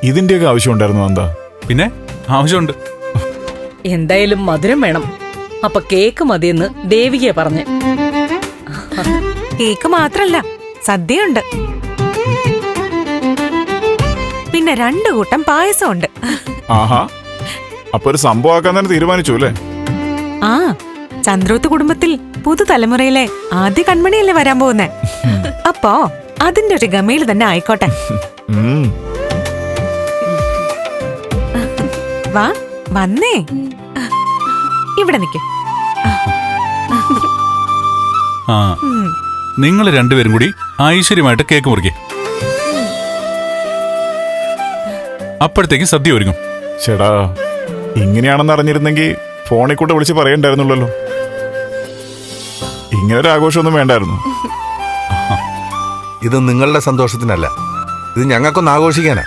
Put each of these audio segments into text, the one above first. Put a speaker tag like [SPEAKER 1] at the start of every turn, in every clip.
[SPEAKER 1] ഇതിന്റെയൊക്കെ ആവശ്യം ഉണ്ടായിരുന്നു എന്താ?
[SPEAKER 2] പിന്നെ ആവശ്യമുണ്ട്.
[SPEAKER 3] എന്തായാലും മധുരം വേണം. അപ്പൊ കേക്ക് മതിയെന്ന് ദേവികയെ പറഞ്ഞ്.
[SPEAKER 4] കേക്ക് മാത്രല്ല, സദ്യയുണ്ട്. പിന്നെ 2 കൂട്ടം പായസം ഉണ്ട്.
[SPEAKER 1] ആഹാ, അപ്പൊ ഒരു സംഭവമാക്കാൻ തന്നെ തീരുമാനിച്ചു അല്ലേ?
[SPEAKER 4] ആ, ചന്ദ്രോത്ത് കുടുംബത്തിൽ പുതുതലമുറയിലെ ആദ്യ കൺമണിയല്ലേ വരാൻ പോകുന്നേ. അപ്പോ അതിന്റെ ഒരു ഗമയിൽ തന്നെ ആയിക്കോട്ടെ. വാ, വന്നേ, ഇവിടെ നിൽക്ക്.
[SPEAKER 2] ആ, നിങ്ങൾ രണ്ടുപേരും കൂടി ഐശ്വര്യമായിട്ട് കേക്ക് മുറിക്കേ. അപ്പോഴത്തേക്കും സദ്യ ഒരുങ്ങും.
[SPEAKER 1] ചേടാ, ഇങ്ങനെയാണെന്ന് അറിഞ്ഞിരുന്നെങ്കിൽ ഫോണിൽ കൂടെ വിളിച്ച് പറയണ്ടായിരുന്നുള്ളല്ലോ. ഇങ്ങനെ ഒരു ആഘോഷമൊന്നും വേണ്ടായിരുന്നു.
[SPEAKER 5] ഇത് നിങ്ങളുടെ സന്തോഷത്തിനല്ല, ഇത് ഞങ്ങൾക്കൊന്ന് ആഘോഷിക്കാനാ.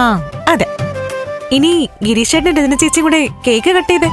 [SPEAKER 4] ആ അതെ, ഇനി ഗിരീഷേട്ടന്റെ രചന ചേച്ചി കൂടെ കേക്ക് കട്ട് ചെയ്തേ.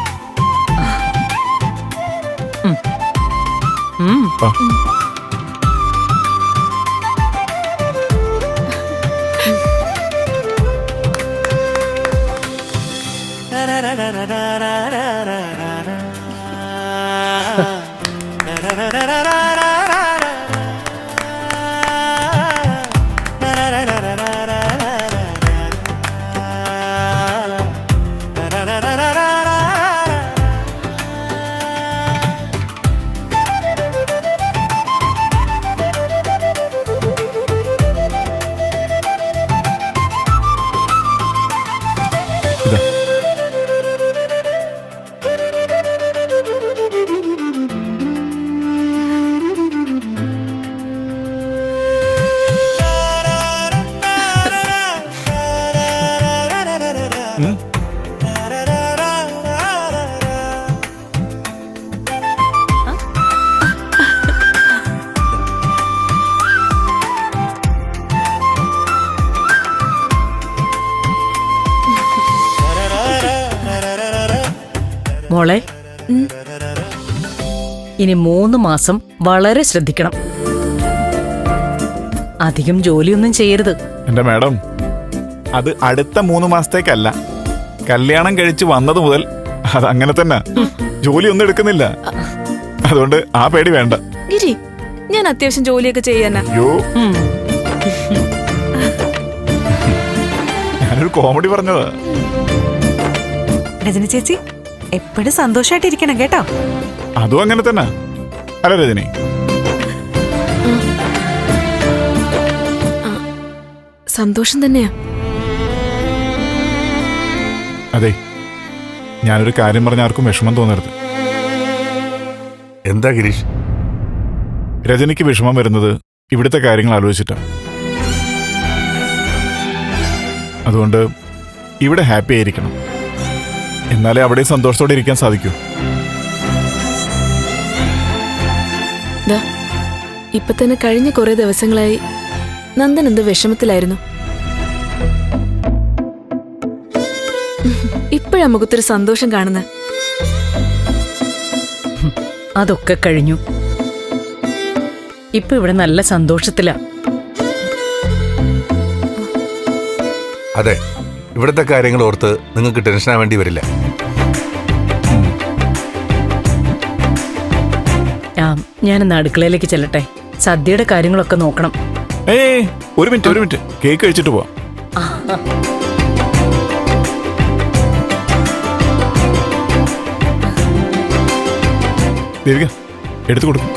[SPEAKER 3] മോളെ, ഇനി 3 മാസം വളരെ ശ്രദ്ധിക്കണം. അധികം ജോലിയൊന്നും ചെയ്യരുത്.
[SPEAKER 1] എന്റെ മാഡം, അത് അടുത്ത 3 മാസത്തേക്കല്ല, കല്യാണം കഴിച്ച് വന്നത് മുതൽ അതങ്ങനെ തന്നെ. ജോലിയൊന്നും എടുക്കുന്നില്ല, അതുകൊണ്ട് ആ പേടി വേണ്ട.
[SPEAKER 6] ഗിരി, ഞാൻ അത്യാവശ്യം ജോലിയൊക്കെ ചെയ്യാനാ.
[SPEAKER 1] അയ്യോ, ഞാനൊരു കോമഡി പറഞ്ഞതാ.
[SPEAKER 4] രജനി ചേച്ചി എപ്പോഴും സന്തോഷമായിട്ടിരിക്കണം കേട്ടോ.
[SPEAKER 1] അതും അങ്ങനെ തന്നെ അല്ല രജനി?
[SPEAKER 6] സന്തോഷം തന്നെയാ.
[SPEAKER 1] അതെ, ഞാനൊരു കാര്യം പറഞ്ഞ ആർക്കും വിഷമം തോന്നരുത്.
[SPEAKER 5] എന്താ ഗിരീഷ്?
[SPEAKER 1] രജനിക്ക് വിഷമം വരുന്നത് ഇവിടുത്തെ കാര്യങ്ങൾ ആലോചിച്ചിട്ടാണ്. അതുകൊണ്ട് ഇവിടെ ഹാപ്പി ആയിരിക്കണം, എന്നാലേ അവിടെ സന്തോഷത്തോടെ ഇരിക്കാൻ സാധിക്കൂ.
[SPEAKER 6] ഇപ്പൊ തന്നെ കഴിഞ്ഞ കുറെ ദിവസങ്ങളായി നന്ദൻ എന്ത് വിഷമത്തിലായിരുന്നു. ഇപ്പോഴാ മുഖത്തൊരു സന്തോഷം കാണുന്നത്.
[SPEAKER 3] അതൊക്കെ കഴിഞ്ഞു. ഇപ്പൊ ഇവിടെ നല്ല സന്തോഷത്തിലാ.
[SPEAKER 5] അതെ, ഇവിടുത്തെ കാര്യങ്ങൾ ഓർത്ത് നിങ്ങൾക്ക് ടെൻഷൻ ആവേണ്ടി വരില്ല.
[SPEAKER 3] ഞാനെന്ന് അടുക്കളയിലേക്ക് ചെല്ലട്ടെ. സദ്യയുടെ കാര്യങ്ങളൊക്കെ നോക്കണം.
[SPEAKER 1] ഒരു മിനിറ്റ്, കേക്ക് കഴിച്ചിട്ട് പോവാം. ദേവിക, എടുത്തു കൊടുക്കും.